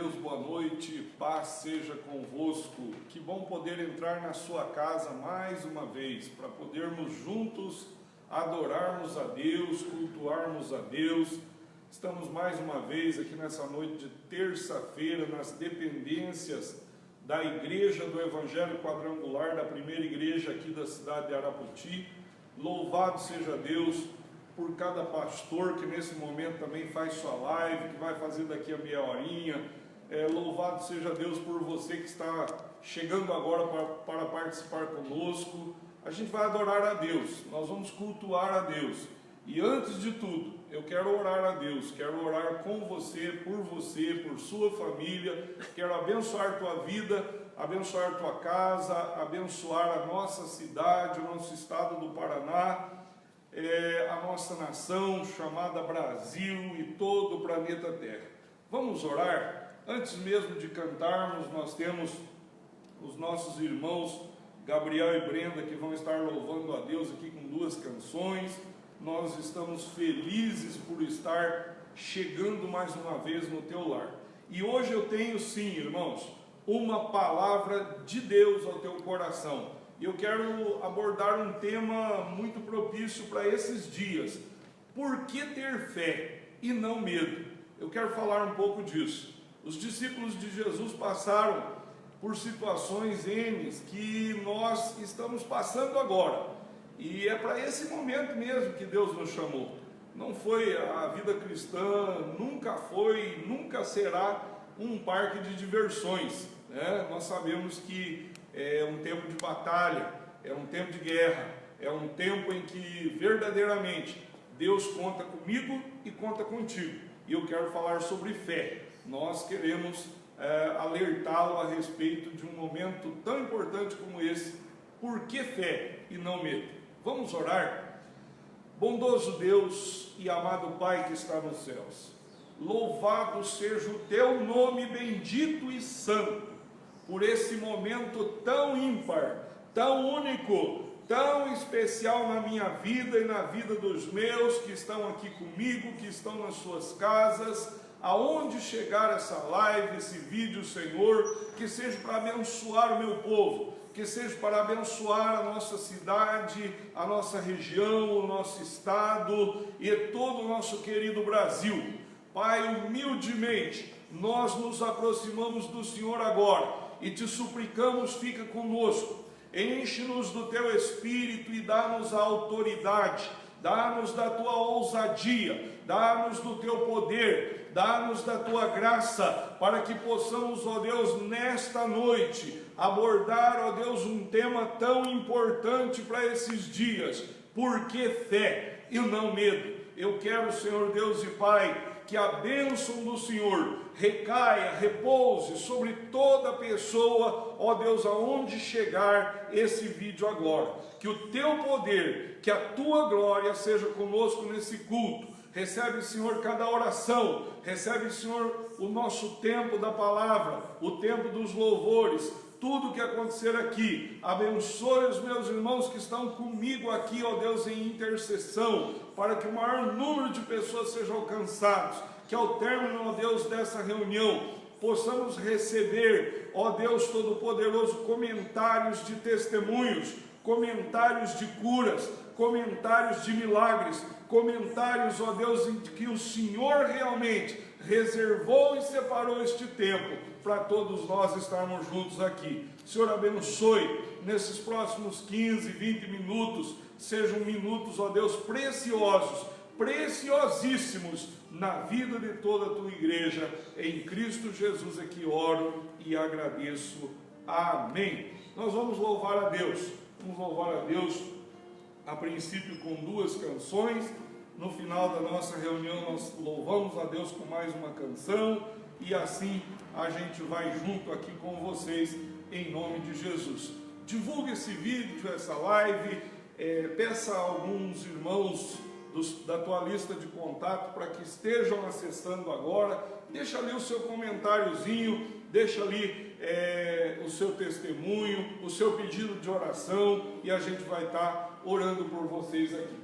Deus, boa noite, paz seja convosco. Que bom poder entrar na sua casa mais uma vez, para podermos juntos adorarmos a Deus, cultuarmos a Deus. Estamos mais uma vez aqui nessa noite de terça-feira, nas dependências da Igreja do Evangelho Quadrangular, da primeira igreja aqui da cidade de Araputi. Louvado seja Deus por cada pastor que nesse momento também faz sua live, que vai fazer daqui a meia horinha. Louvado seja Deus por você que está chegando agora para participar conosco. A gente vai adorar a Deus, nós vamos cultuar a Deus. E antes de tudo, eu quero orar a Deus, quero orar com você, por sua família, quero abençoar tua vida, abençoar tua casa, abençoar a nossa cidade, o nosso estado do Paraná, a nossa nação chamada Brasil e todo o planeta Terra. Vamos orar? Antes mesmo de cantarmos, nós temos os nossos irmãos Gabriel e Brenda que vão estar louvando a Deus aqui com duas canções. Nós estamos felizes por estar chegando mais uma vez no teu lar. E hoje eu tenho sim, irmãos, uma palavra de Deus ao teu coração. Eu quero abordar um tema muito propício para esses dias. Por que ter fé e não medo? Eu quero falar um pouco disso. Os discípulos de Jesus passaram por situações N que nós estamos passando agora. E é para esse momento mesmo que Deus nos chamou. Não foi a vida cristã, nunca foi, nunca será um parque de diversões, né? Nós sabemos que é um tempo de batalha, é um tempo de guerra, é um tempo em que verdadeiramente Deus conta comigo e conta contigo. E eu quero falar sobre fé. Nós queremos alertá-lo a respeito de um momento tão importante como esse. Por que fé e não medo? Vamos orar? Bondoso Deus e amado Pai que está nos céus, louvado seja o teu nome bendito e santo, por esse momento tão ímpar, tão único, tão especial na minha vida e na vida dos meus que estão aqui comigo, que estão nas suas casas, aonde chegar essa live, esse vídeo, Senhor, que seja para abençoar o meu povo, que seja para abençoar a nossa cidade, a nossa região, o nosso estado e todo o nosso querido Brasil. Pai, humildemente, nós nos aproximamos do Senhor agora e te suplicamos, fica conosco, enche-nos do teu Espírito e dá-nos a autoridade, dá-nos da tua ousadia, dá-nos do teu poder, dá-nos da tua graça, para que possamos, ó Deus, nesta noite, abordar, ó Deus, um tema tão importante para esses dias. Por que fé e não medo? Eu quero, Senhor Deus e Pai, que a bênção do Senhor recaia, repouse sobre toda pessoa, ó Deus, aonde chegar esse vídeo agora. Que o teu poder, que a tua glória seja conosco nesse culto. Recebe, Senhor, cada oração, recebe, Senhor, o nosso tempo da palavra, o tempo dos louvores, tudo que acontecer aqui. Abençoe os meus irmãos que estão comigo aqui, ó Deus, em intercessão, para que o maior número de pessoas sejam alcançados, que ao término, ó Deus, dessa reunião, possamos receber, ó Deus Todo-Poderoso, comentários de testemunhos, comentários de curas, comentários de milagres, comentários, ó Deus, em que o Senhor realmente reservou e separou este tempo para todos nós estarmos juntos aqui. Senhor, abençoe nesses próximos 15, 20 minutos, sejam minutos, ó Deus, preciosos, preciosíssimos na vida de toda a tua igreja. Em Cristo Jesus é que oro e agradeço. Amém. Nós vamos louvar a Deus. Vamos louvar a Deus, a princípio com duas canções. No final da nossa reunião nós louvamos a Deus com mais uma canção. E assim a gente vai junto aqui com vocês em nome de Jesus. Divulgue esse vídeo, essa live, peça a alguns irmãos da tua lista de contato para que estejam acessando agora. Deixa ali o seu comentáriozinho, deixa ali o seu testemunho, o seu pedido de oração e a gente vai estar orando por vocês aqui.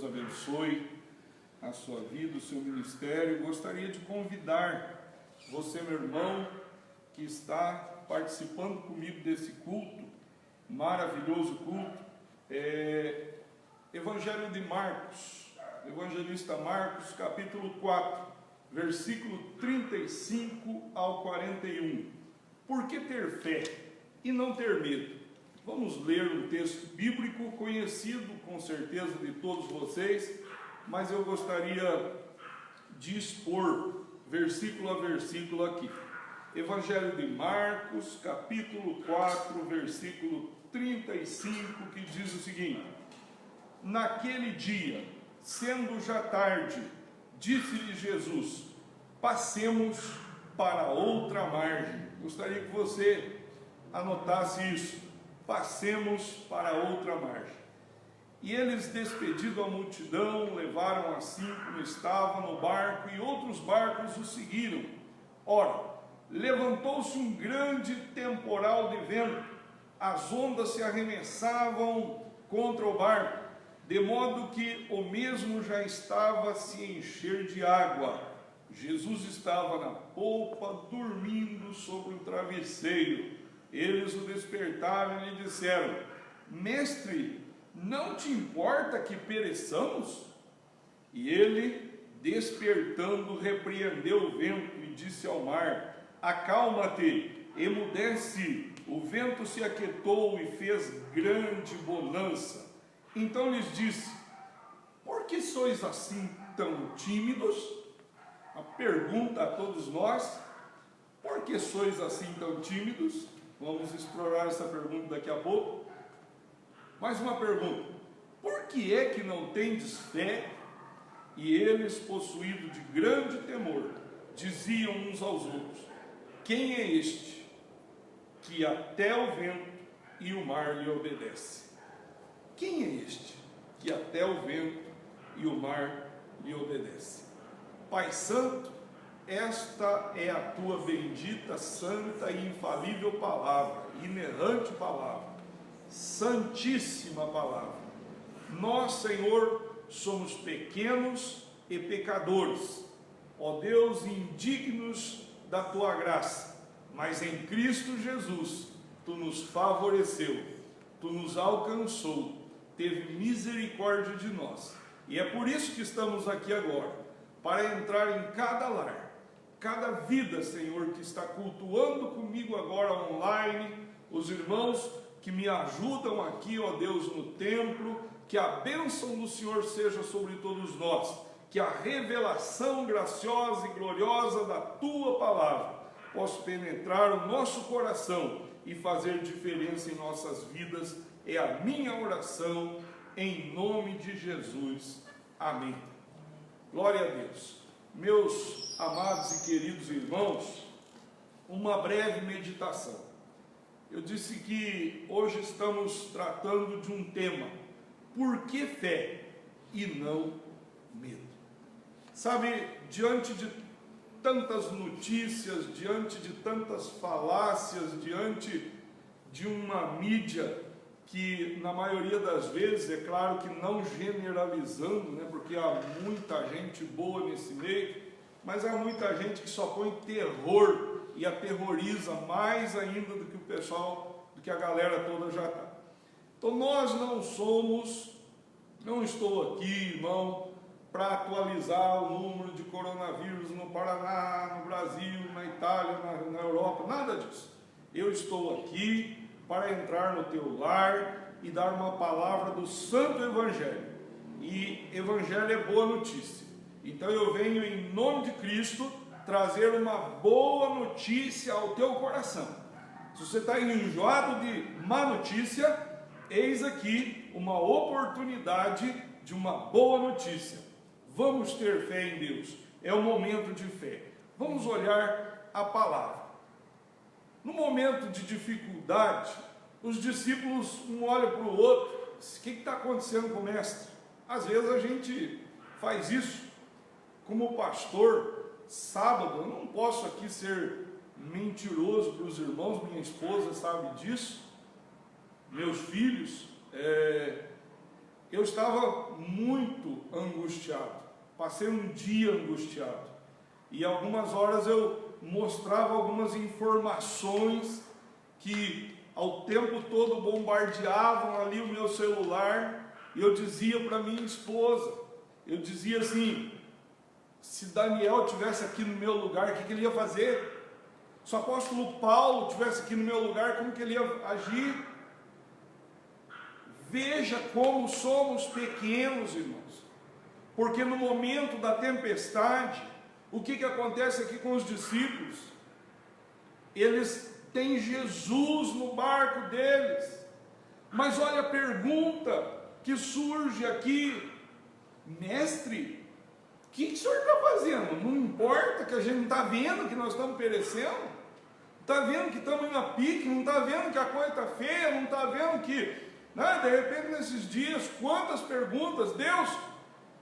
Deus abençoe a sua vida, o seu ministério. Gostaria de convidar você, meu irmão, que está participando comigo desse culto, maravilhoso culto, Evangelho de Marcos, Evangelista Marcos, capítulo 4, versículo 35 ao 41. Por que ter fé e não ter medo? Vamos ler um texto bíblico conhecido com certeza de todos vocês, mas eu gostaria de expor versículo a versículo aqui. Evangelho de Marcos, capítulo 4, versículo 35, que diz o seguinte: Naquele dia, sendo já tarde, disse-lhe Jesus: passemos para outra margem. Gostaria que você anotasse isso. Passemos para outra margem. E eles, despedido a multidão, levaram assim como estava no barco, e outros barcos o seguiram. Ora, levantou-se um grande temporal de vento, as ondas se arremessavam contra o barco, de modo que o mesmo já estava a se encher de água. Jesus estava na polpa, dormindo sobre um travesseiro. Eles o despertaram e lhe disseram: Mestre, não te importa que pereçamos? E ele, despertando, repreendeu o vento e disse ao mar: acalma-te, emudece. O vento se aquietou e fez grande bonança. Então lhes disse: por que sois assim tão tímidos? A pergunta a todos nós: por que sois assim tão tímidos? Vamos explorar essa pergunta daqui a pouco. Mais uma pergunta: por que é que não tendes fé? E eles, possuídos de grande temor, diziam uns aos outros: quem é este que até o vento e o mar lhe obedece? Quem é este que até o vento e o mar lhe obedece? Pai Santo, esta é a tua bendita, santa e infalível palavra, inerrante palavra, santíssima palavra. Nós, Senhor, somos pequenos e pecadores, ó Deus, indignos da tua graça, mas em Cristo Jesus, tu nos favoreceu, tu nos alcançou, teve misericórdia de nós, e é por isso que estamos aqui agora, para entrar em cada lar, cada vida, Senhor, que está cultuando comigo agora online, os irmãos que me ajudam aqui, ó Deus, no templo, que a bênção do Senhor seja sobre todos nós, que a revelação graciosa e gloriosa da Tua Palavra possa penetrar o nosso coração e fazer diferença em nossas vidas, é a minha oração, em nome de Jesus, amém. Glória a Deus. Meus amados e queridos irmãos, uma breve meditação. Eu disse que hoje estamos tratando de um tema: por que fé e não medo? Sabe, diante de tantas notícias, diante de tantas falácias, diante de uma mídia que na maioria das vezes, é claro que não generalizando, né, porque há muita gente boa nesse meio, mas há muita gente que só põe terror e aterroriza mais ainda do que o pessoal, do que a galera toda já está. Então nós não estou aqui, irmão, para atualizar o número de coronavírus no Paraná, no Brasil, na Itália, na Europa, nada disso. Eu estou aqui para entrar no teu lar e dar uma palavra do Santo Evangelho. E Evangelho é boa notícia. Então eu venho em nome de Cristo trazer uma boa notícia ao teu coração. Se você está enjoado de má notícia, eis aqui uma oportunidade de uma boa notícia. Vamos ter fé em Deus. É um momento de fé. Vamos olhar a palavra. No momento de dificuldade, os discípulos um olha para o outro: o que está acontecendo com o mestre? Às vezes a gente faz isso. Como pastor, sábado, eu não posso aqui ser mentiroso para os irmãos, minha esposa sabe disso, meus filhos, eu estava muito angustiado, passei um dia angustiado, e algumas horas eu mostrava algumas informações que ao tempo todo bombardeavam ali o meu celular, e eu dizia para minha esposa, eu dizia assim: se Daniel tivesse aqui no meu lugar, o que ele ia fazer? Se o apóstolo Paulo tivesse aqui no meu lugar, como que ele ia agir? Veja como somos pequenos, irmãos, porque no momento da tempestade, o que acontece aqui com os discípulos? Eles têm Jesus no barco deles, mas olha a pergunta que surge aqui: mestre, o que o senhor está fazendo? Não importa que a gente não está vendo que nós estamos perecendo? Está vendo que estamos indo a pique? Não está vendo que a coisa está feia? Não está vendo que, né, de repente nesses dias, quantas perguntas, Deus,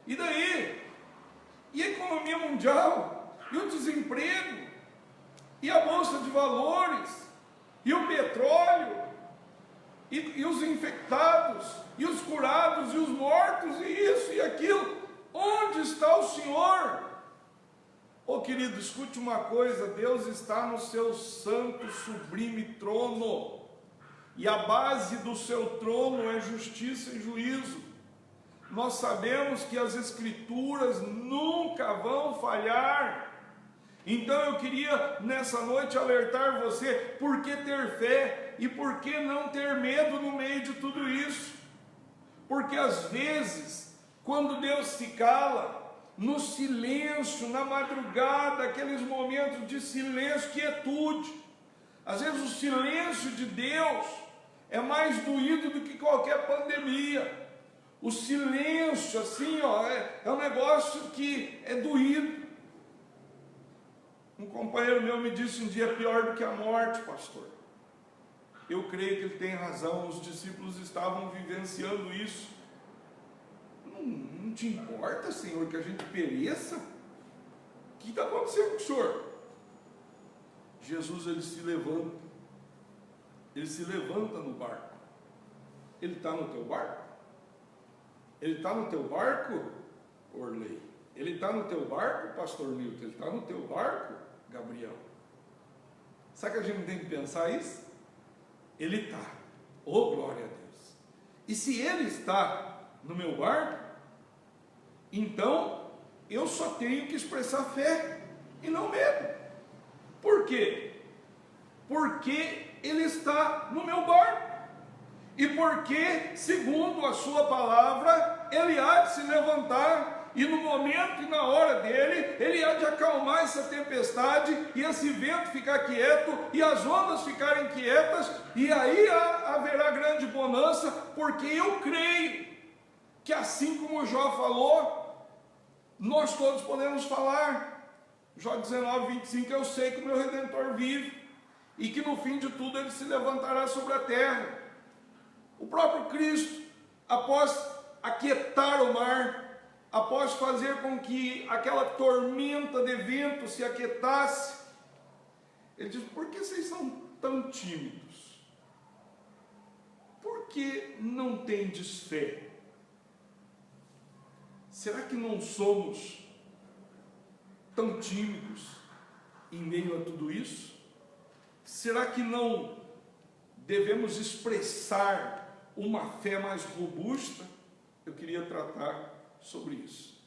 e daí? E a economia mundial? E o desemprego? E a bolsa de valores? E o petróleo? E os infectados? E os curados? E os mortos? E isso e aquilo? Onde está o Senhor? Oh, querido, escute uma coisa: Deus está no seu santo, sublime trono, e a base do seu trono é justiça e juízo. Nós sabemos que as Escrituras nunca vão falhar. Então eu queria nessa noite alertar você: por que ter fé e por que não ter medo no meio de tudo isso? Porque às vezes, quando Deus se cala, no silêncio, na madrugada, aqueles momentos de silêncio, quietude, às vezes o silêncio de Deus é mais doído do que qualquer pandemia. O silêncio, assim, é um negócio que é doído. Um companheiro meu me disse um dia: é pior do que a morte, pastor. Eu creio que ele tem razão, os discípulos estavam vivenciando isso. Não te importa, Senhor, que a gente pereça? O que está acontecendo com o Senhor? Jesus, ele se levanta no barco. Ele está no teu barco? Ele está no teu barco, Orley? Ele está no teu barco, pastor Nilton? Ele está no teu barco, Gabriel? Sabe que a gente tem que pensar isso? Ele está. Oh, glória a Deus! E se ele está no meu barco, então eu só tenho que expressar fé e não medo. Por quê? Porque ele está no meu barco, e porque, segundo a sua palavra, ele há de se levantar, e no momento e na hora dele, ele há de acalmar essa tempestade, e esse vento ficar quieto, e as ondas ficarem quietas, e aí haverá grande bonança, porque eu creio que, assim como Jó falou, nós todos podemos falar. Jó 19:25, eu sei que o meu Redentor vive, e que no fim de tudo ele se levantará sobre a terra. O próprio Cristo, após aquietar o mar, após fazer com que aquela tormenta de vento se aquietasse, ele diz: por que vocês são tão tímidos? Por que não tendes fé? Será que não somos tão tímidos em meio a tudo isso? Será que não devemos expressar uma fé mais robusta? Eu queria tratar sobre isso.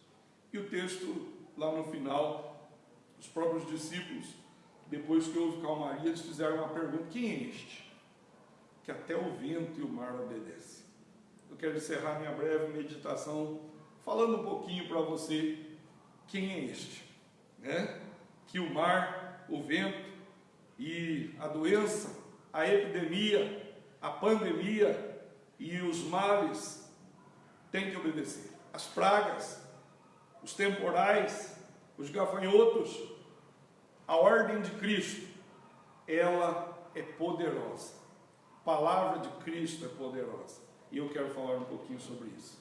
E o texto, lá no final, os próprios discípulos, depois que houve calmaria, eles fizeram uma pergunta: quem é este que até o vento e o mar obedecem? Eu quero encerrar minha breve meditação falando um pouquinho para você quem é este, né? Que o mar, o vento e a doença, a epidemia, a pandemia e os males têm que obedecer. As pragas, os temporais, os gafanhotos, a ordem de Cristo, ela é poderosa. A palavra de Cristo é poderosa. E eu quero falar um pouquinho sobre isso.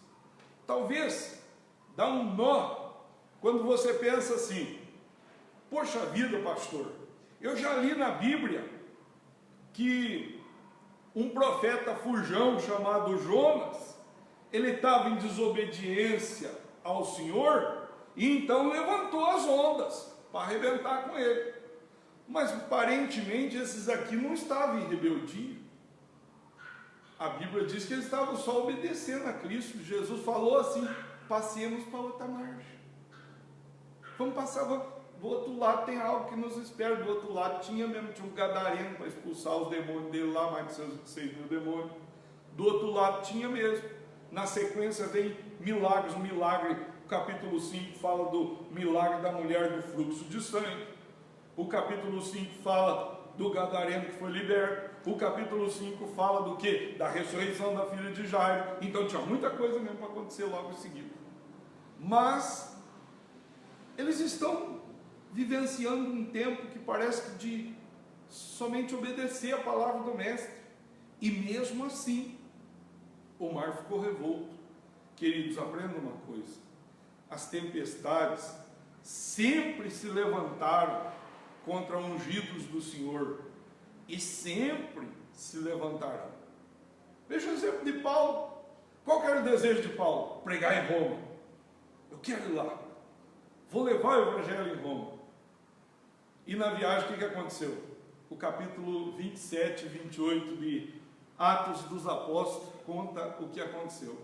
Talvez dá um nó quando você pensa assim: poxa vida, pastor, eu já li na Bíblia que um profeta fujão chamado Jonas, ele estava em desobediência ao Senhor, e então levantou as ondas para arrebentar com ele. Mas aparentemente esses aqui não estavam em rebeldia. A Bíblia diz que eles estavam só obedecendo a Cristo. Jesus falou assim: passemos para outra margem. Vamos passar do outro lado, tem algo que nos espera. Do outro lado tinha um gadareno para expulsar os demônios dele lá, mais de 6.000 demônios. Do outro lado tinha mesmo. Na sequência vem milagres, um milagre. O capítulo 5 fala do milagre da mulher do fluxo de sangue. O capítulo 5 fala do gadareno que foi liberto. O capítulo 5 fala do quê? Da ressurreição da filha de Jairo. Então tinha muita coisa mesmo para acontecer logo em seguida. Mas eles estão vivenciando um tempo que parece que de somente obedecer a palavra do mestre. E mesmo assim, o mar ficou revolto. Queridos, aprendam uma coisa: as tempestades sempre se levantaram contra ungidos do Senhor, e sempre se levantarão. Veja o exemplo de Paulo. Qual que era o desejo de Paulo? Pregar em Roma. Eu quero ir lá, vou levar o evangelho em Roma. E na viagem o que aconteceu? O capítulo 27 e 28 de Atos dos Apóstolos conta o que aconteceu.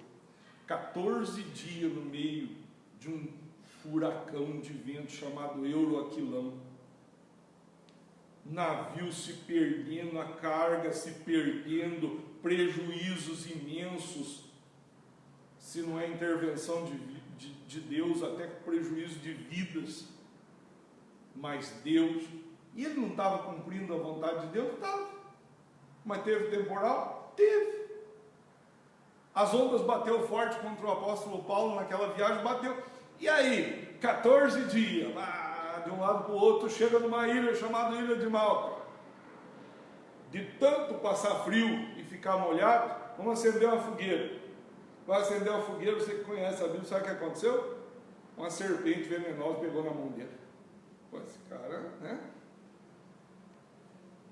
14 dias no meio de um furacão de vento chamado Euroaquilão, navio se perdendo, a carga se perdendo, prejuízos imensos, se não é intervenção de Deus, até prejuízo de vidas. Mas Deus, e ele não estava cumprindo a vontade de Deus? Estava. Mas teve temporal? Teve. As ondas bateu forte contra o apóstolo Paulo naquela viagem, bateu. E aí, 14 dias, de um lado para o outro, chega numa ilha chamada Ilha de Malta. De tanto passar frio e ficar molhado, vamos acender uma fogueira. Vai acender uma fogueira, você que conhece a Bíblia, sabe o que aconteceu? Uma serpente venenosa pegou na mão dele. Pô, esse cara, né?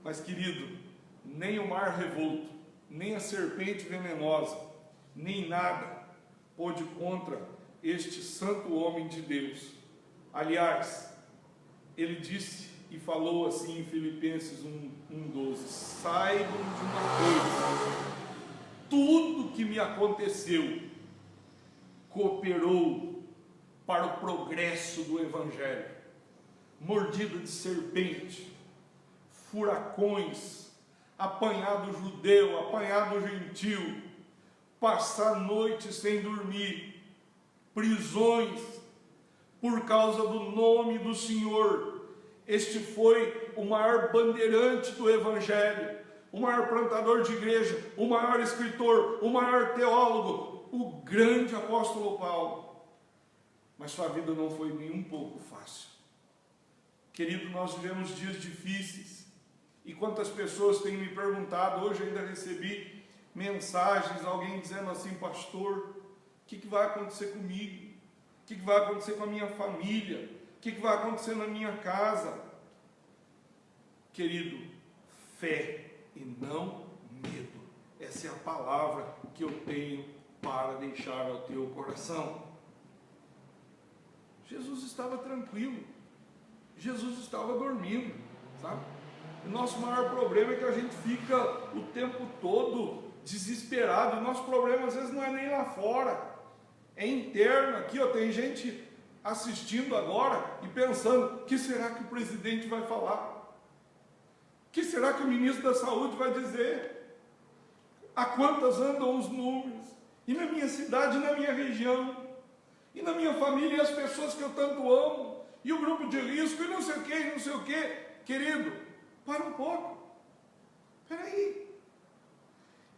Mas querido, nem o mar revolto, nem a serpente venenosa, nem nada pôde contra este santo homem de Deus. Aliás, ele disse e falou assim em Filipenses 1:12: saibam de uma coisa, tudo que me aconteceu cooperou para o progresso do Evangelho. Mordida de serpente, furacões, apanhado judeu, apanhado gentil, passar noite sem dormir, prisões, por causa do nome do Senhor. Este foi o maior bandeirante do Evangelho, o maior plantador de igreja, o maior escritor, o maior teólogo, o grande apóstolo Paulo. Mas sua vida não foi nem um pouco fácil. Querido, nós vivemos dias difíceis, e quantas pessoas têm me perguntado, hoje ainda recebi mensagens, alguém dizendo assim: pastor, o que vai acontecer comigo? O que vai acontecer com a minha família? O que vai acontecer na minha casa? Querido, fé e não medo. Essa é a palavra que eu tenho para deixar ao teu coração. Jesus estava tranquilo, Jesus estava dormindo, sabe? O nosso maior problema é que a gente fica o tempo todo desesperado. O nosso problema às vezes não é nem lá fora, é interno. Aqui tem gente assistindo agora e pensando: o que será que o presidente vai falar? O que será que o ministro da saúde vai dizer? A quantas andam os números? E na minha cidade, na minha região, e na minha família, e as pessoas que eu tanto amo, e o grupo de risco, e não sei o que, e não sei o que. Querido, para um pouco. Espera aí.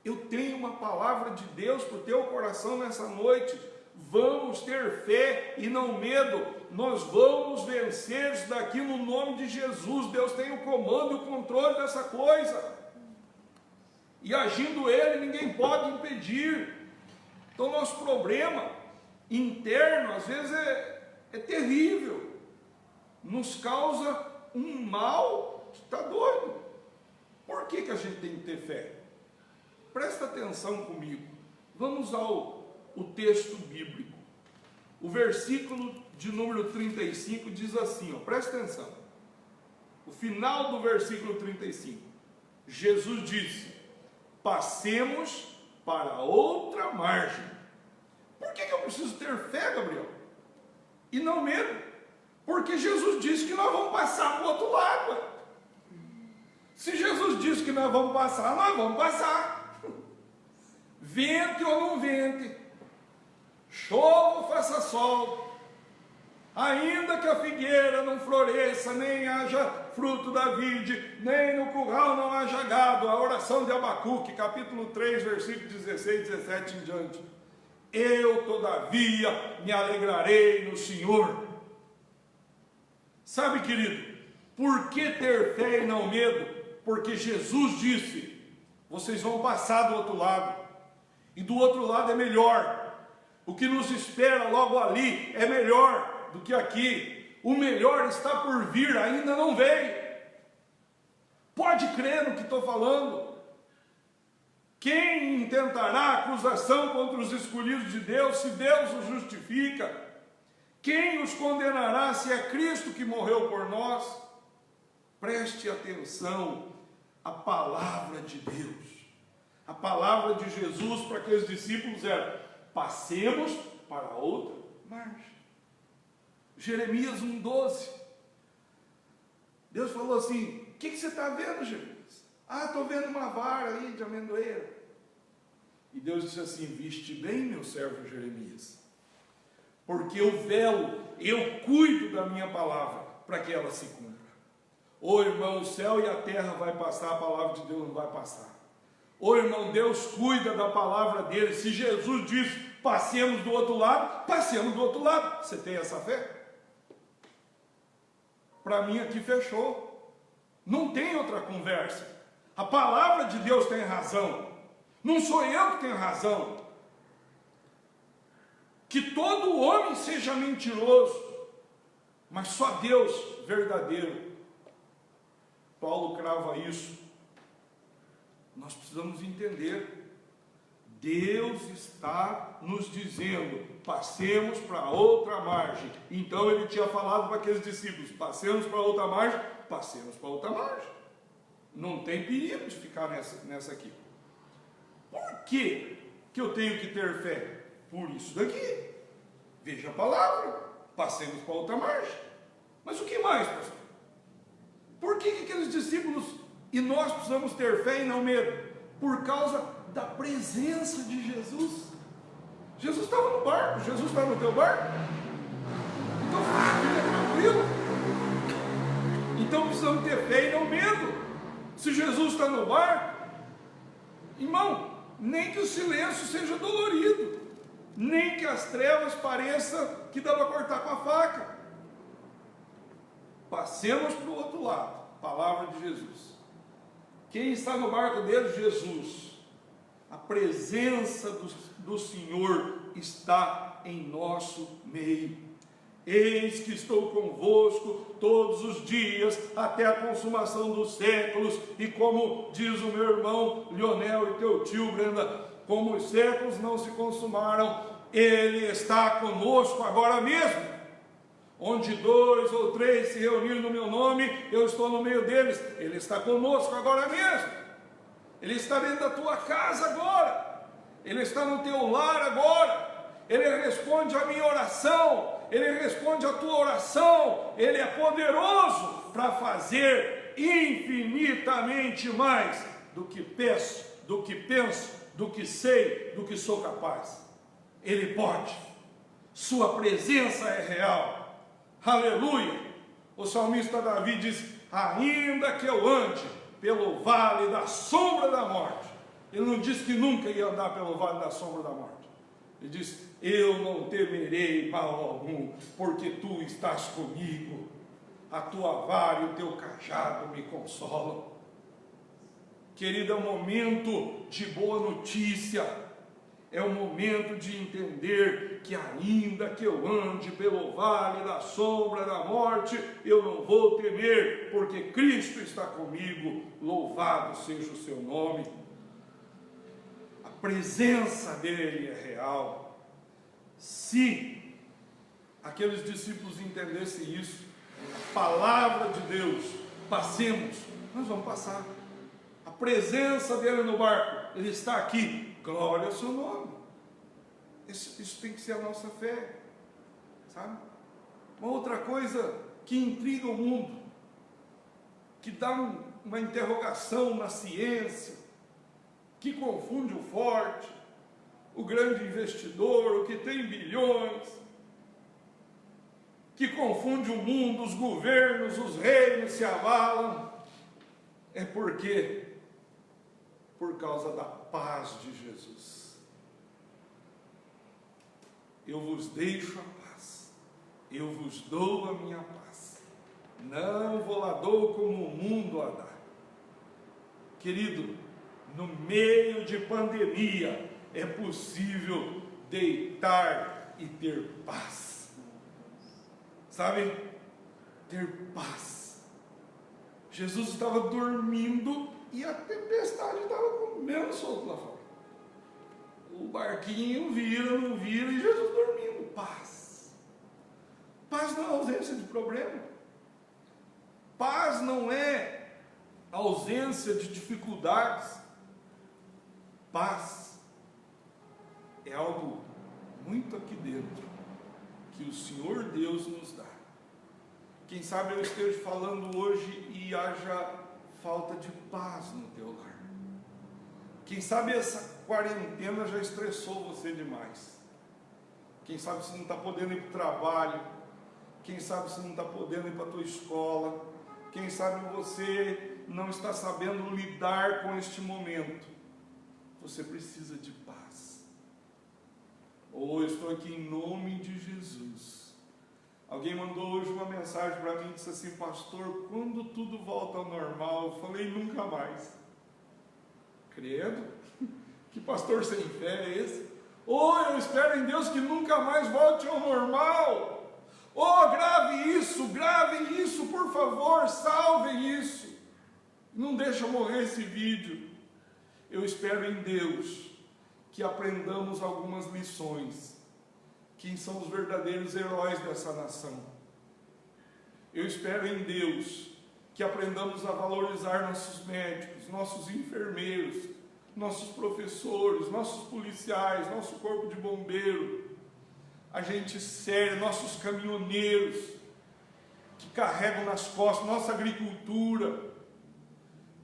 Eu tenho uma palavra de Deus para o teu coração nessa noite. Vamos ter fé e não medo. Nós vamos vencer isso daqui no nome de Jesus. Deus tem o comando e o controle dessa coisa. E agindo Ele, ninguém pode impedir. Então nosso problema interno, às vezes, é terrível. Nos causa um mal que está doido. Por que a gente tem que ter fé? Presta atenção comigo. Vamos ao o texto bíblico. O versículo de número 35 diz assim, ó, presta atenção. O final do versículo 35. Jesus disse: passemos para outra margem. Por que eu preciso ter fé, Gabriel? E não medo? Porque Jesus disse que nós vamos passar para o outro lado. Se Jesus disse que nós vamos passar. Vente ou não vente, chova ou faça sol, ainda que a figueira não floresça, nem haja fruto da vide, nem no curral não haja gado. A oração de Abacuque, capítulo 3, versículo 16, 17 em diante. Eu, todavia, me alegrarei no Senhor. Sabe, querido, por que ter fé e não medo? Porque Jesus disse: vocês vão passar do outro lado, e do outro lado é melhor. O que nos espera logo ali é melhor do que aqui. O melhor está por vir, ainda não veio. Pode crer no que estou falando. Quem intentará acusação contra os escolhidos de Deus, se Deus os justifica? Quem os condenará, se é Cristo que morreu por nós? Preste atenção à palavra de Deus. A palavra de Jesus para aqueles discípulos era: passemos para outra margem. Jeremias 1,12. Deus falou assim: o que você está vendo, Jeremias? Estou vendo uma vara aí de amendoeira. E Deus disse assim: viste bem, meu servo Jeremias, porque eu velo, eu cuido da minha palavra para que ela se cumpra. Ô irmão, o céu e a terra vai passar, a palavra de Deus não vai passar. Ô irmão, Deus cuida da palavra dele. Se Jesus disse: passemos do outro lado, passemos do outro lado. Você tem essa fé? Para mim aqui fechou. Não tem outra conversa. A palavra de Deus tem razão. Não sou eu que tenho razão. Que todo homem seja mentiroso, mas só Deus verdadeiro. Paulo crava isso. Nós precisamos entender. Deus está nos dizendo: passemos para outra margem. Então ele tinha falado para aqueles discípulos: passemos para outra margem, passemos para outra margem. Não tem perigo de ficar nessa aqui. Por que eu tenho que ter fé? Por isso daqui. Veja a palavra. Passemos para outra margem. Mas o que mais, pastor? Por que aqueles discípulos e nós precisamos ter fé e não medo? Por causa da presença de Jesus. Jesus estava no barco. Jesus está no teu barco? Então fica tranquilo. Então precisamos ter fé e não medo. Se Jesus está no barco, irmão, nem que o silêncio seja dolorido, nem que as trevas pareçam que dá para cortar com a faca. Passemos para o outro lado. Palavra de Jesus. Quem está no barco dele? Jesus. A presença do Senhor está em nosso meio. Eis que estou convosco todos os dias, até a consumação dos séculos. E como diz o meu irmão Lionel e teu tio Brenda, como os séculos não se consumaram, Ele está conosco agora mesmo. Onde 2 ou 3 se reunirem no meu nome, eu estou no meio deles. Ele está conosco agora mesmo. Ele está dentro da tua casa agora. Ele está no teu lar agora. Ele responde a minha oração. Ele responde a tua oração. Ele é poderoso para fazer infinitamente mais do que peço, do que penso, do que sei, do que sou capaz. Ele pode. Sua presença é real. Aleluia! O salmista Davi diz: ainda que eu ande pelo vale da sombra da morte. Ele não disse que nunca ia andar pelo vale da sombra da morte. Ele diz: eu não temerei mal algum, porque tu estás comigo. A tua vara e o teu cajado me consolam. Querido, é um momento de boa notícia. É o momento de entender que ainda que eu ande pelo vale da sombra da morte, eu não vou temer, porque Cristo está comigo. Louvado seja o seu nome. A presença dele é real. Se aqueles discípulos entendessem isso, a palavra de Deus, passemos, nós vamos passar. A presença dele no barco, ele está aqui, glória ao seu nome. Isso tem que ser a nossa fé, sabe? Uma outra coisa que intriga o mundo, que dá uma interrogação na ciência, que confunde o forte, o grande investidor, o que tem bilhões, que confunde o mundo, os governos, os reinos se abalam, é porque, por causa da paz de Jesus. Eu vos deixo a paz, eu vos dou a minha paz, não vou lá dou como o mundo a dá. Querido, no meio de pandemia, é possível deitar e ter paz, sabe? Ter paz. Jesus estava dormindo e a tempestade estava comendo solto lá fora. O barquinho vira, não vira, e Jesus dormindo. Paz. Paz não é ausência de problema. Paz não é ausência de dificuldades. Paz é algo muito aqui dentro que o Senhor Deus nos dá. Quem sabe eu esteja falando hoje e haja falta de paz no teu lar. Quem sabe essa quarentena já estressou você demais. Quem sabe você não está podendo ir para o trabalho. Quem sabe você não está podendo ir para a tua escola. Quem sabe você não está sabendo lidar com este momento. Você precisa de paz. Ou eu estou aqui em nome de Jesus. Alguém mandou hoje uma mensagem para mim e disse assim: pastor, quando tudo volta ao normal? Eu falei: nunca mais. Credo? Que pastor sem fé é esse? Eu espero em Deus que nunca mais volte ao normal. Grave isso, por favor, salvem isso. Não deixa morrer esse vídeo. Eu espero em Deus que aprendamos algumas lições. Quem são os verdadeiros heróis dessa nação? Eu espero em Deus que aprendamos a valorizar nossos médicos, nossos enfermeiros, nossos professores, nossos policiais, nosso corpo de bombeiro, a gente séria, nossos caminhoneiros que carregam nas costas, nossa agricultura,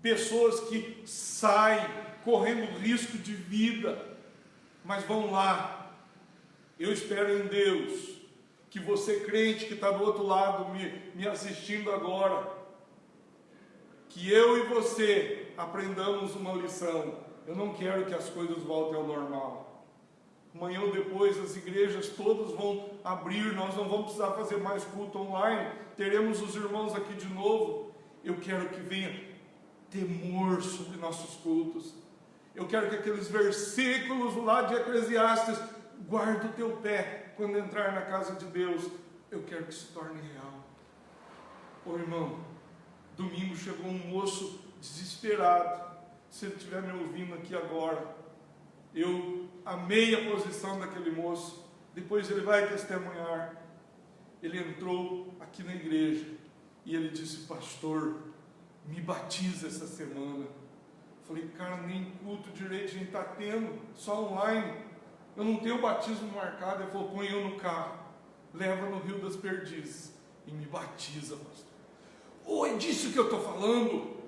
pessoas que saem correndo risco de vida, mas vão lá. Eu espero em Deus que você, crente que está do outro lado me assistindo agora, que eu e você aprendamos uma lição. Eu não quero que as coisas voltem ao normal. Amanhã ou depois as igrejas todas vão abrir, nós não vamos precisar fazer mais culto online, teremos os irmãos aqui de novo. Eu quero que venha temor sobre nossos cultos. Eu quero que aqueles versículos lá de Eclesiastes: guarda o teu pé quando entrar na casa de Deus, eu quero que se torne real. Irmão, domingo chegou um moço desesperado. Se ele estiver me ouvindo aqui agora, eu amei a posição daquele moço. Depois ele vai testemunhar. Ele entrou aqui na igreja e ele disse: pastor, me batiza essa semana. Falei: cara, nem culto direito a gente está tendo, só online. Eu não tenho batismo marcado. Ele falou: põe eu no carro, leva no Rio das Perdizes e me batiza, pastor. É disso que eu estou falando.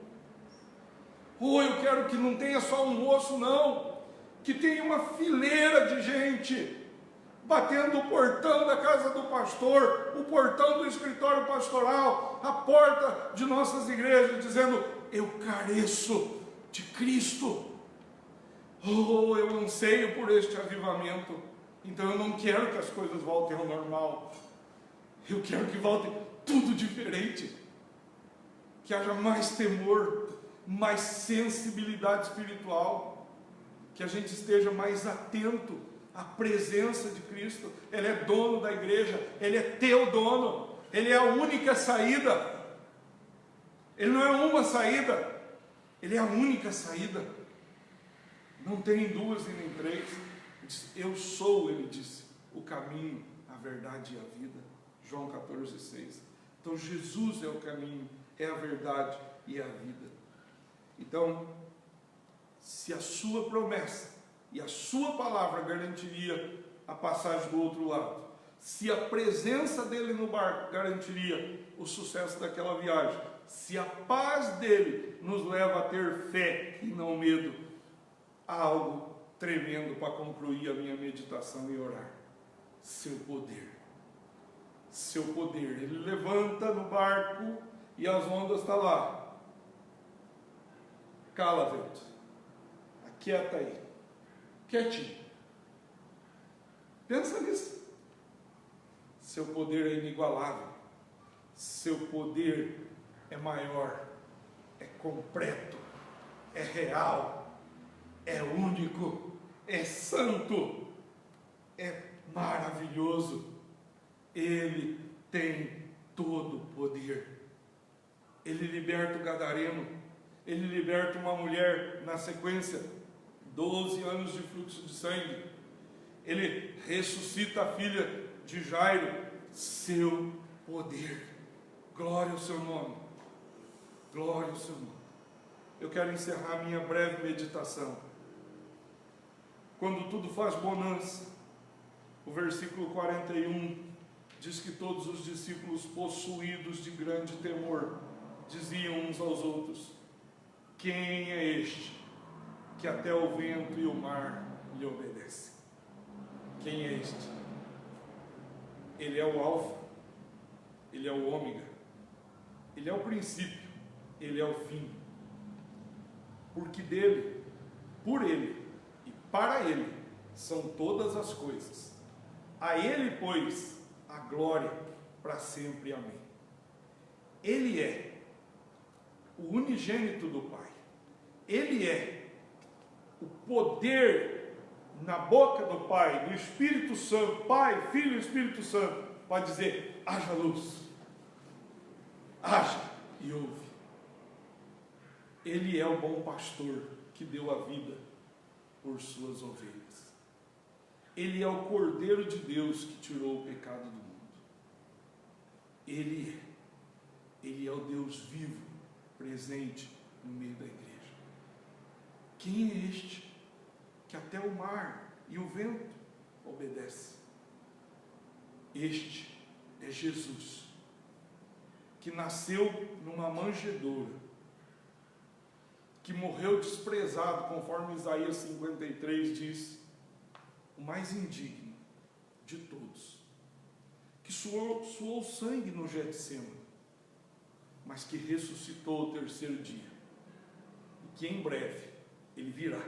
Eu quero que não tenha só um moço, não, que tenha uma fileira de gente batendo o portão da casa do pastor, o portão do escritório pastoral, a porta de nossas igrejas, dizendo: eu careço de Cristo. Eu anseio por este avivamento. Então eu não quero que as coisas voltem ao normal. Eu quero que volte tudo diferente. Que haja mais temor, mais sensibilidade espiritual. Que a gente esteja mais atento à presença de Cristo. Ele é dono da igreja, Ele é teu dono, Ele é a única saída. Ele não é uma saída, Ele é a única saída. Não tem duas e nem três. Ele disse: eu sou, ele disse, o caminho, a verdade e a vida. João 14,6. Então Jesus é o caminho, é a verdade e a vida. Então, se a sua promessa e a sua palavra garantiria a passagem do outro lado, se a presença dele no barco garantiria o sucesso daquela viagem, se a paz dele nos leva a ter fé e não medo, há algo tremendo para concluir a minha meditação e orar. Seu poder. Seu poder. Ele levanta no barco e as ondas estão lá. Cala, vento. Aquieta aí. Quietinho. Pensa nisso. Seu poder é inigualável. Seu poder é maior. É completo. É real. É único. É santo. É maravilhoso. Ele tem todo o poder. Ele liberta o gadareno. Ele liberta uma mulher na sequência, 12 anos de fluxo de sangue. Ele ressuscita a filha de Jairo. Seu poder. Glória ao seu nome. Glória ao seu nome. Eu quero encerrar minha breve meditação. Quando tudo faz bonança, o versículo 41 diz que todos os discípulos, possuídos de grande temor, diziam uns aos outros: quem é este que até o vento e o mar lhe obedecem? Quem é este? Ele é o alfa, ele é o ômega, ele é o princípio, ele é o fim. Porque dele, por ele e para ele são todas as coisas. A ele, pois, a glória para sempre. Amém. Ele é o unigênito do Pai. Ele é o poder na boca do Pai, do Espírito Santo, Pai, Filho e Espírito Santo, para dizer: haja luz, haja e ouve. Ele é o bom pastor que deu a vida por suas ovelhas. Ele é o Cordeiro de Deus que tirou o pecado do mundo. Ele é o Deus vivo, presente no meio da igreja. Quem é este que até o mar e o vento obedecem? Este é Jesus, que nasceu numa manjedoura, que morreu desprezado, conforme Isaías 53 diz, o mais indigno de todos, que suou sangue no Getsemane, mas que ressuscitou ao terceiro dia, e que em breve ele virá.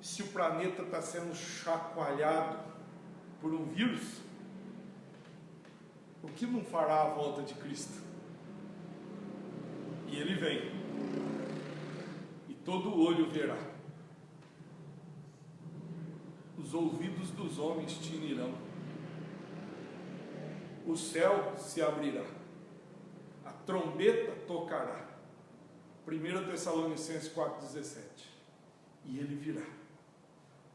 Se o planeta está sendo chacoalhado por um vírus, o que não fará a volta de Cristo? E ele vem, e todo olho verá, os ouvidos dos homens tinirão, o céu se abrirá, a trombeta tocará. 1 Tessalonicenses 4,17. E ele virá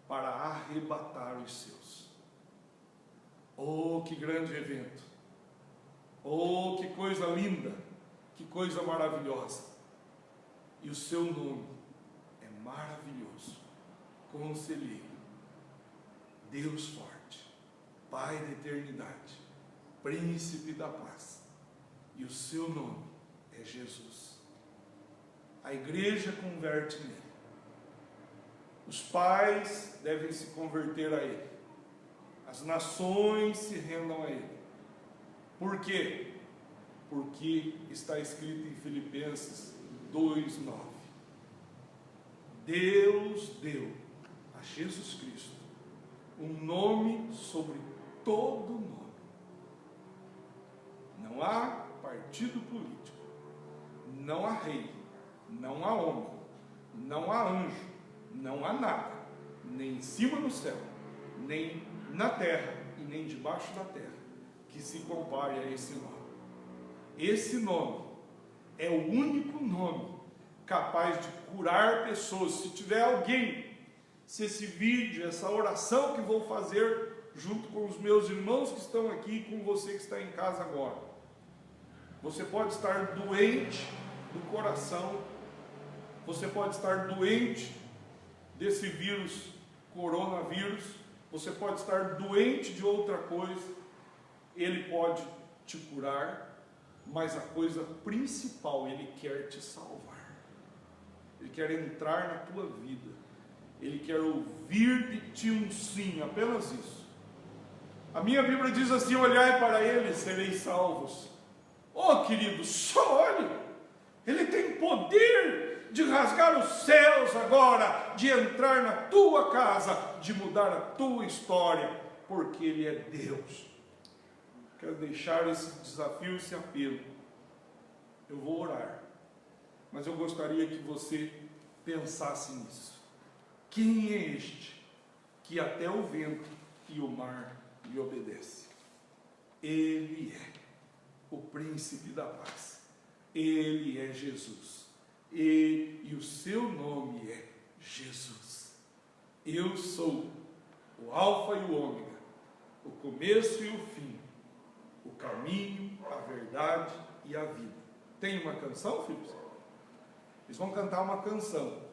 para arrebatar os seus. Oh, que grande evento! Oh, que coisa linda! Que coisa maravilhosa! E o seu nome é maravilhoso, Conselheiro, Deus forte, Pai da eternidade, Príncipe da paz. E o seu nome é Jesus. A igreja converte nele. Os pais devem se converter a ele. As nações se rendam a ele. Por quê? Porque está escrito em Filipenses 2:9. Deus deu a Jesus Cristo um nome sobre todo nome. Não há partido político, não há rei, não há homem, não há anjo, não há nada, nem em cima no céu, nem na terra e nem debaixo da terra, que se compare a esse nome. Esse nome é o único nome capaz de curar pessoas. Se tiver alguém se esse vídeo, essa oração que vou fazer junto com os meus irmãos que estão aqui e com você que está em casa agora. Você pode estar doente do coração, você pode estar doente desse vírus, coronavírus, você pode estar doente de outra coisa, ele pode te curar, mas a coisa principal, ele quer te salvar, ele quer entrar na tua vida, ele quer ouvir de ti um sim, apenas isso. A minha Bíblia diz assim: olhai para ele, sereis salvos. Oh querido, só olhe, ele tem poder de rasgar os céus agora, de entrar na tua casa, de mudar a tua história, porque ele é Deus. Quero deixar esse desafio, esse apelo. Eu vou orar, mas eu gostaria que você pensasse nisso. Quem é este que até o vento e o mar lhe obedecem? Ele é o príncipe da paz. Ele é Jesus. E o seu nome é Jesus. Eu sou o Alfa e o Ômega, o começo e o fim, o caminho, a verdade e a vida. Tem uma canção, filhos? Eles vão cantar uma canção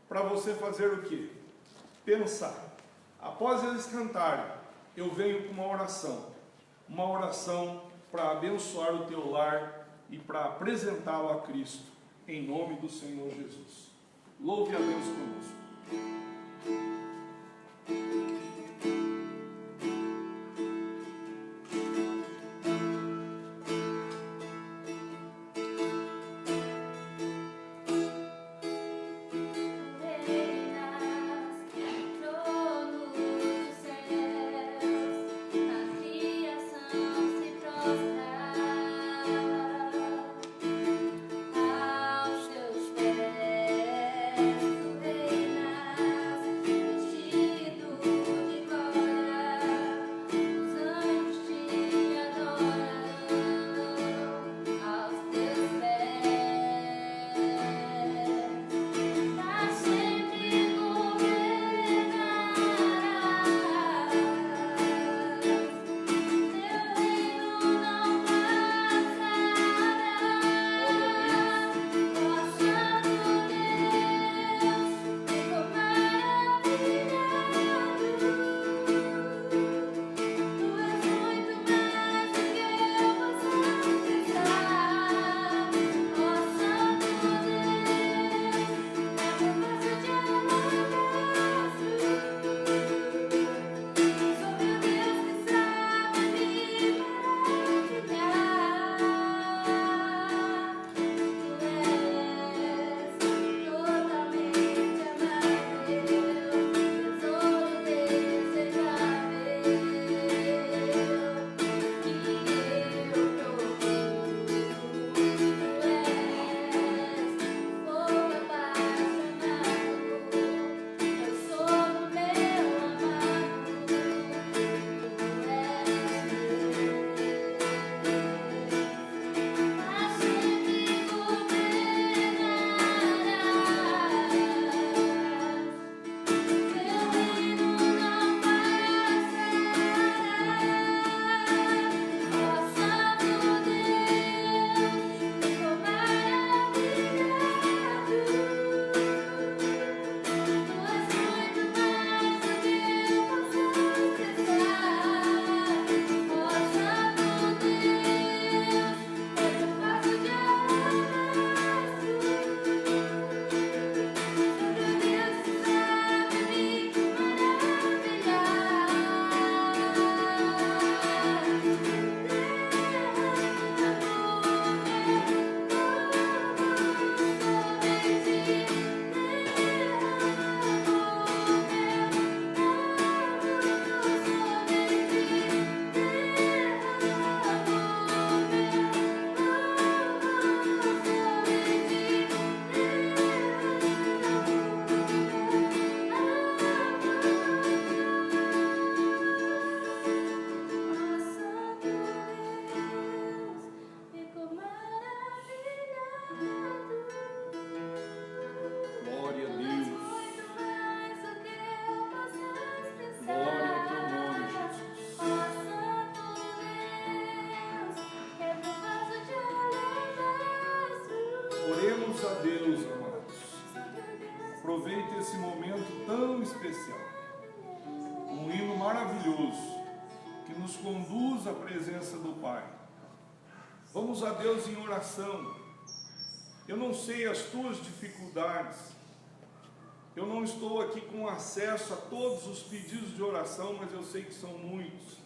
para você fazer o quê? Pensar. Após eles cantarem, eu venho com uma oração para abençoar o teu lar e para apresentá-lo a Cristo, em nome do Senhor Jesus. Louve a Deus conosco. Aos teus pés, tu reinas. especial, um hino maravilhoso, que nos conduz à presença do Pai. Vamos a Deus em oração. Eu não sei as tuas dificuldades, eu não estou aqui com acesso a todos os pedidos de oração, mas eu sei que são muitos.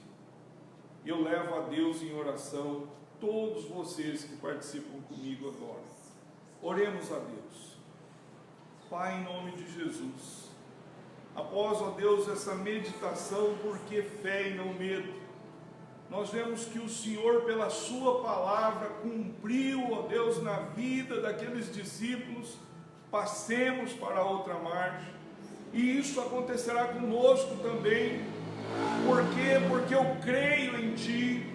Eu levo a Deus em oração todos vocês que participam comigo agora. Oremos a Deus. Pai, em nome de Jesus, após, ó Deus, essa meditação, porque fé e não medo, nós vemos que o Senhor, pela sua palavra, cumpriu, ó Deus, na vida daqueles discípulos. Passemos para a outra margem, e isso acontecerá conosco também. Por quê? Porque eu creio em Ti,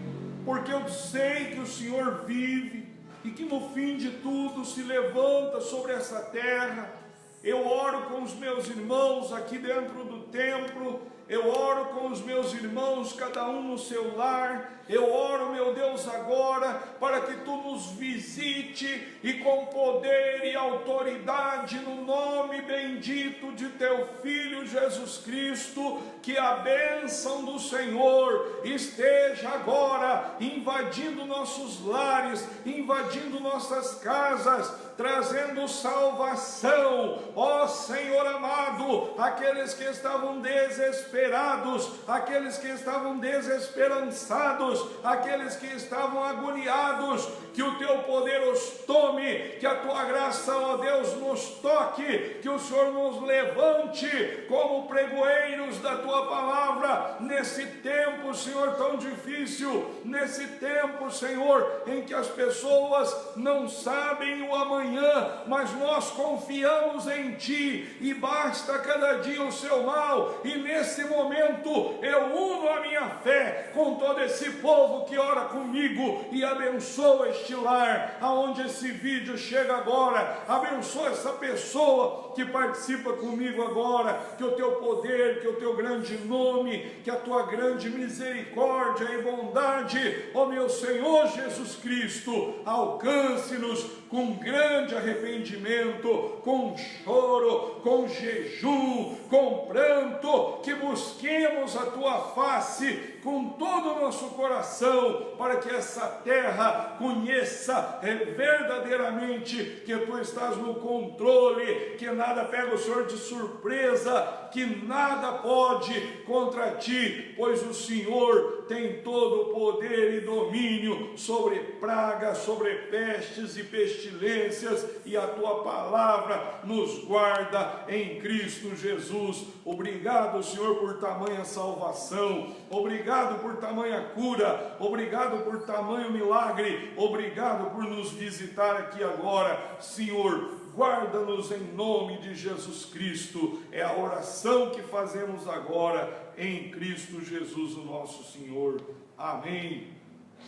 porque eu sei que o Senhor vive, e que no fim de tudo se levanta sobre essa terra. Eu oro com os meus irmãos aqui dentro do templo, eu oro com os meus irmãos, cada um no seu lar. Eu oro, meu Deus, agora, para que Tu nos visite, e com poder e autoridade, no nome bendito de Teu Filho Jesus Cristo, que a bênção do Senhor esteja agora invadindo nossos lares, invadindo nossas casas, trazendo salvação. Ó Senhor amado, aqueles que estavam desesperados, aqueles que estavam desesperançados, aqueles que estavam agoniados, que o Teu poder os tome, que a Tua graça, ó Deus, nos toque, que o Senhor nos levante como pregoeiros da Tua palavra, nesse tempo, Senhor, tão difícil, nesse tempo, Senhor, em que as pessoas não sabem o amanhã, mas nós confiamos em Ti, e basta cada dia o seu mal. E nesse momento eu uno a minha fé com todo esse povo que ora comigo, e abençoa este lar, aonde esse vídeo chega agora. Abençoa essa pessoa que participa comigo agora, que o Teu poder, que o Teu grande nome, que a Tua grande misericórdia e bondade, ó meu Senhor Jesus Cristo, alcance-nos com grande arrependimento, com choro, com jejum, com pranto, que busquemos a Tua face com todo o nosso coração, para que essa terra conheça verdadeiramente que Tu estás no controle, que nada pega o Senhor de surpresa, que nada pode contra Ti, pois o Senhor tem todo o poder e domínio sobre pragas, sobre pestes e pestilências, e a Tua palavra nos guarda em Cristo Jesus. Obrigado, Senhor, por tamanha salvação, obrigado por tamanha cura, obrigado por tamanho milagre, obrigado por nos visitar aqui agora, Senhor. Guarda-nos em nome de Jesus Cristo. É a oração que fazemos agora em Cristo Jesus, o nosso Senhor. Amém.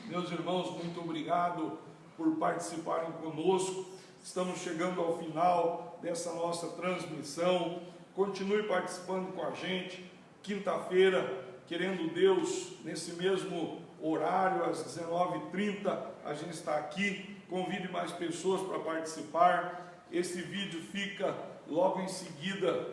Meus irmãos, muito obrigado por participarem conosco. Estamos chegando ao final dessa nossa transmissão. Continue participando com a gente. Quinta-feira, querendo Deus, nesse mesmo horário, às 19h30, a gente está aqui. Convide mais pessoas para participar. Esse vídeo fica logo em seguida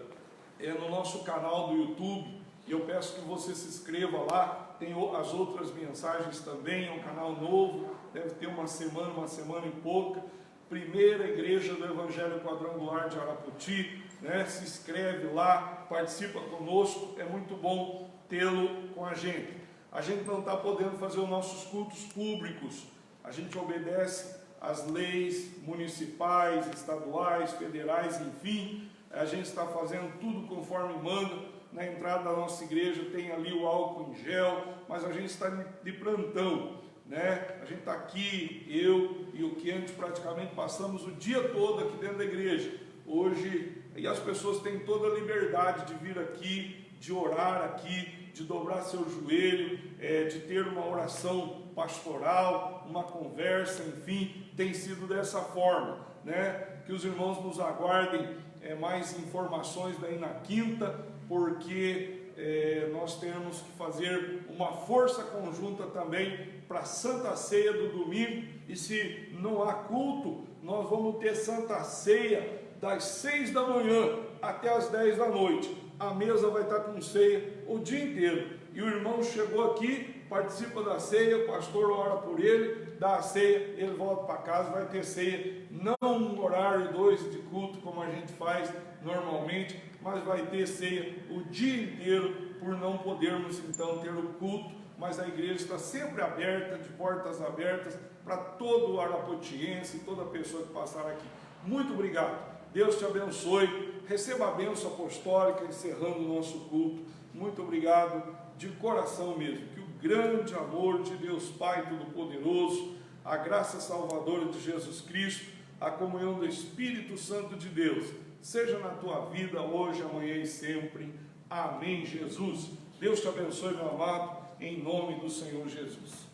no nosso canal do YouTube. Eu peço que você se inscreva lá. Tem as outras mensagens também. É um canal novo, deve ter uma semana e pouca. Primeira Igreja do Evangelho Quadrangular de Arapoti, né? Se inscreve lá, participa conosco. É muito bom tê-lo com a gente. A gente não está podendo fazer os nossos cultos públicos. A gente obedece as leis municipais, estaduais, federais, enfim. A gente está fazendo tudo conforme manda. Na entrada da nossa igreja tem ali o álcool em gel, mas a gente está de plantão, né? A gente está aqui, eu e o Kennedy praticamente passamos o dia todo aqui dentro da igreja. Hoje, e as pessoas têm toda a liberdade de vir aqui, de orar aqui, de dobrar seu joelho, de ter uma oração pastoral, uma conversa, enfim, tem sido dessa forma, né? Que os irmãos nos aguardem mais informações daí na quinta, porque nós temos que fazer uma força conjunta também para a Santa Ceia do domingo, e se não há culto, nós vamos ter Santa Ceia das 6 da manhã até as 10 da noite. A mesa vai estar com ceia o dia inteiro. E o irmão chegou aqui, participa da ceia, o pastor ora por ele, dá a ceia, ele volta para casa, vai ter ceia, não um horário 2 de culto como a gente faz normalmente, mas vai ter ceia o dia inteiro, por não podermos então ter o culto, mas a igreja está sempre aberta, de portas abertas, para todo o arapotiense, toda pessoa que passar aqui. Muito obrigado, Deus te abençoe, receba a bênção apostólica, encerrando o nosso culto. Muito obrigado, de coração mesmo, que o grande amor de Deus Pai Todo-Poderoso, a graça salvadora de Jesus Cristo, a comunhão do Espírito Santo de Deus, seja na tua vida hoje, amanhã e sempre. Amém, Jesus. Deus te abençoe, meu amado, em nome do Senhor Jesus.